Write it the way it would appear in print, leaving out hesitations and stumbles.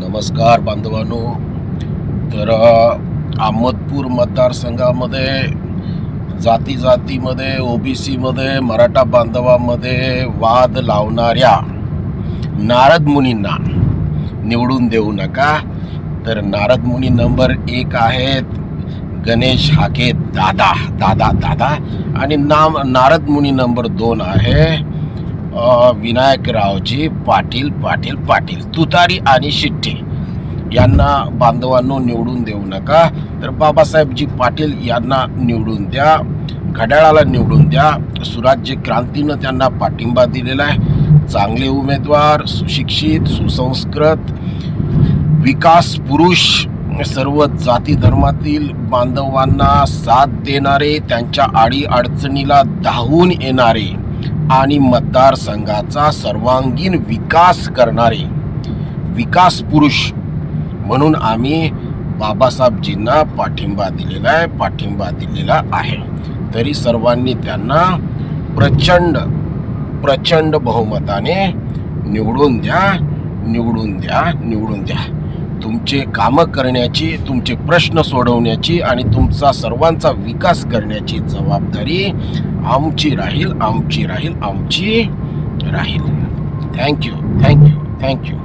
नमस्कार बांधवांनो. तर अहमदपूर मतदारसंघामध्ये जातीमध्ये ओबीसीमध्ये मराठा बांधवामध्ये वाद लावणाऱ्या नारद मुनींना निवडून देऊ नका. तर नारद मुनी नंबर 1 आहेत गणेश हाके दादा दादा दादा आणि नारद मुनी नंबर 2 आहे विनायकरावजी पाटील पाटील पाटील तुतारी आणि शिट्टे. यांना बांधवांनो निवडून देऊ नका. तर बाबासाहेबजी पाटील यांना निवडून द्या, घड्याळाला निवडून द्या. सुराज्य क्रांतीनं त्यांना पाठिंबा दिलेला आहे. चांगले उमेदवार, सुशिक्षित, सुसंस्कृत, विकास पुरुष, सर्व जाती धर्मातील बांधवांना साथ देणारे, त्यांच्या अडीअडचणीला धावून येणारे आणि मतदारसंघाचा सर्वांगीण विकास करणारे विकास पुरुष म्हणून आम्ही बाबासाहेबजींना पाठिंबा दिलेला आहे. तरी सर्वांनी त्यांना प्रचंड बहुमताने निवडून द्या. तुमचे कामं करण्याची, तुमचे प्रश्न सोडवण्याची आणि तुमचा सर्वांचा विकास करण्याची जबाबदारी आमची राहील. थँक्यू.